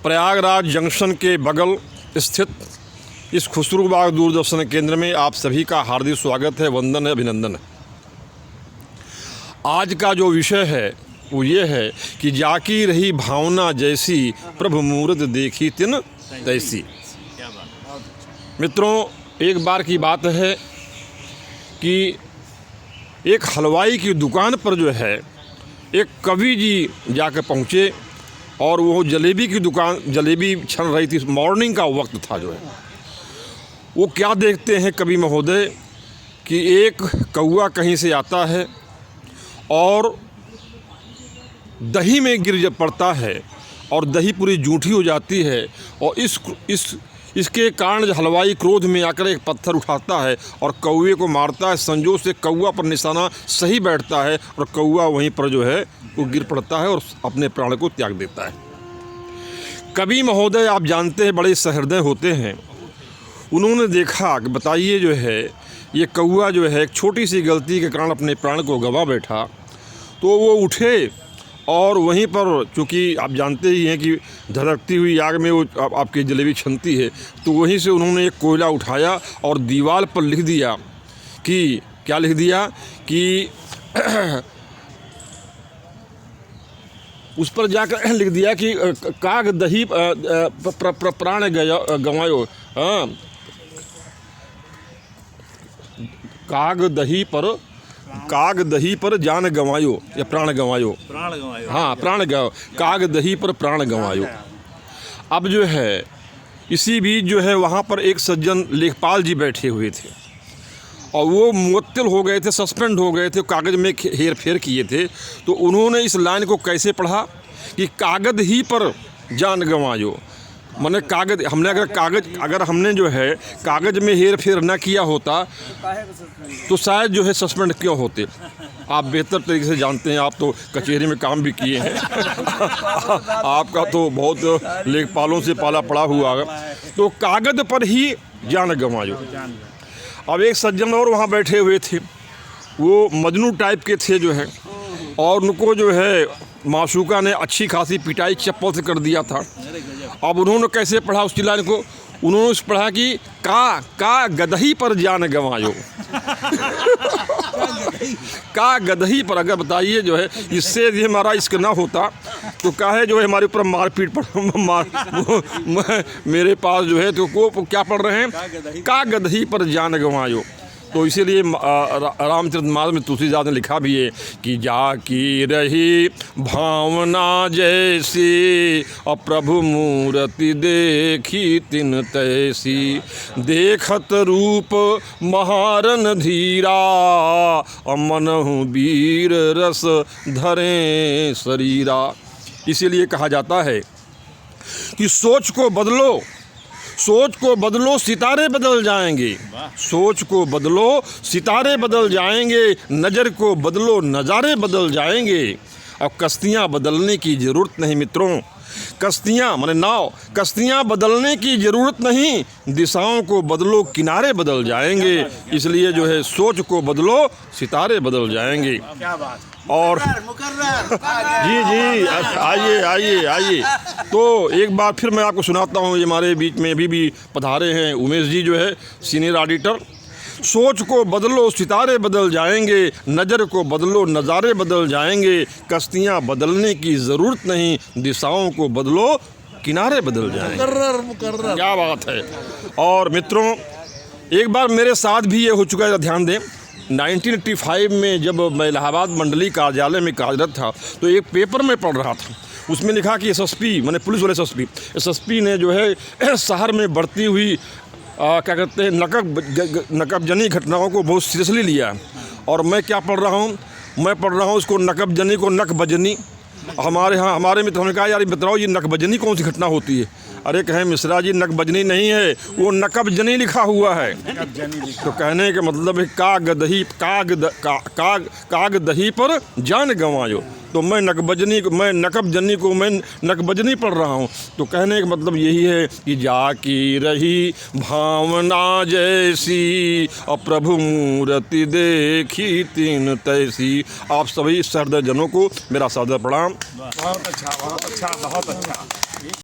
Prayagraj junction के बगल स्थित इस खुसरूबाग दूरदर्शन केंद्र में आप सभी का हार्दिक स्वागत है, वंदन है, अभिनंदन है। आज का जो विषय है वो ये है कि जाकी रही भावना जैसी, प्रभु मूरत देखी तिन तैसी। मित्रों, एक बार की बात है कि एक हलवाई की दुकान पर जो है एक कवि जी जाकर पहुँचे और वो जलेबी की दुकान, जलेबी छन रही थी, मॉर्निंग का वक्त था जो है। वो क्या देखते हैं कवि महोदय कि एक कौवा कहीं से आता है और दही में गिर पड़ता है और दही पूरी जूठी हो जाती है, और इसके कारण हलवाई क्रोध में आकर एक पत्थर उठाता है और कौवे को मारता है। संजोग से कौवा पर निशाना सही बैठता है और कौवा वहीं पर जो है वो गिर पड़ता है और अपने प्राण को त्याग देता है। कवि महोदय आप जानते हैं बड़े सहृदय होते हैं। उन्होंने देखा कि बताइए जो है ये कौवा जो है एक छोटी सी गलती के कारण अपने प्राण को गंवा बैठा, तो वो उठे और वहीं पर, चूँकि आप जानते ही हैं कि धधकती हुई आग में वो आपकी जलेबी छनती है, तो वहीं से उन्होंने एक कोयला उठाया और दीवार पर लिख दिया कि क्या लिख दिया कि उस पर जाकर लिख दिया कि काग दही प्राण गंवायो, हाँ, काग दही पर जान गंवायो या प्राण गंवायो, हाँ प्राण गंवायो, काग दही पर प्राण गंवायो। अब जो है इसी बीच जो है वहाँ पर एक सज्जन लेखपाल जी बैठे हुए थे और वो मुअत्तल हो गए थे, सस्पेंड हो गए थे, कागज़ में हेर फेर किए थे। तो उन्होंने इस लाइन को कैसे पढ़ा कि कागज़ ही पर जान गंवायो, मैंने अगर हमने जो है कागज़ में हेर फेर ना किया होता तो शायद जो है सस्पेंड क्यों होते। आप बेहतर तरीके से जानते हैं, आप तो कचहरी में काम भी किए हैं आपका तो बहुत लेखपालों से पाला पड़ा हुआ है। तो कागज़ पर ही जान गंवायो। अब एक सज्जन और वहाँ बैठे हुए थे, वो मजनू टाइप के थे जो है, और उनको जो है माशूका ने अच्छी खासी पिटाई चप्पल से कर दिया था। अब उन्होंने कैसे पढ़ा उसकी लाइन को, उन्होंने पढ़ा कि का गदही पर जान गंवायो का गदही पर। अगर बताइए जो है इससे यदि हमारा इश्क ना होता तो काहे जो है हमारे ऊपर मारपीट पर मेरे पास जो है तो को क्या पढ़ रहे हैं, का गदही पर जान गंवायो। तो इसीलिए रामचरितमानस में तुलसीदास ने लिखा भी है कि जाकी रही भावना जैसी, और प्रभु मूर्ति देखी तिन तैसी, देखत रूप महारन धीरा, और मनहु वीर रस धरे शरीरा। इसीलिए कहा जाता है कि सोच को बदलो सितारे बदल जाएंगे, सोच को बदलो सितारे बदल जाएंगे, नज़र को बदलो नज़ारे बदल जाएंगे। अब कश्तियाँ बदलने की ज़रूरत नहीं मित्रों, कश्तियाँ माने नाव, कश्तियाँ बदलने की ज़रूरत नहीं, दिशाओं को बदलो किनारे बदल जाएंगे। इसलिए जो है सोच को बदलो सितारे बदल जाएंगे। और जी आइए। तो एक बार फिर मैं आपको सुनाता हूँ, ये हमारे बीच में अभी भी पधारे हैं उमेश जी जो है सीनियर ऑडिटर। सोच को बदलो सितारे बदल जाएंगे, नज़र को बदलो नज़ारे बदल जाएंगे, कश्तियाँ बदलने की ज़रूरत नहीं, दिशाओं को बदलो किनारे बदल जाएंगे। क्या बात है। और मित्रों, एक बार मेरे साथ भी ये हो चुका है, ध्यान दें। 1985 में जब मैं इलाहाबाद मंडली कार्यालय में कार्यरत था तो एक पेपर में पढ़ रहा था, उसमें लिखा कि एसएसपी मैंने पुलिस वाले एसएसपी ने जो है शहर में बढ़ती हुई क्या कहते हैं नकबजनी घटनाओं को बहुत सीरियसली लिया। और मैं क्या पढ़ रहा हूँ, मैं पढ़ रहा हूँ उसको नकबजनी को नकबजनी। हमारे मित्र ने कहा यार बताओ ये नकबजनी कौन सी घटना होती है। अरे कहें मिश्रा जी नकबजनी नहीं है, वो नकबजनी लिखा हुआ है। तो कहने का मतलब है काग दही पर जान गंवायो। तो मैं नकबजनी को मैं नकबजनी पढ़ रहा हूँ। तो कहने का मतलब यही है कि जाकी रही भावना जैसी, और प्रभु मूर्ति देखी तीन तैसी। आप सभी सहृदय जनों को मेरा सादर प्रणाम। बहुत अच्छा, बहुत अच्छा, बहुत अच्छा।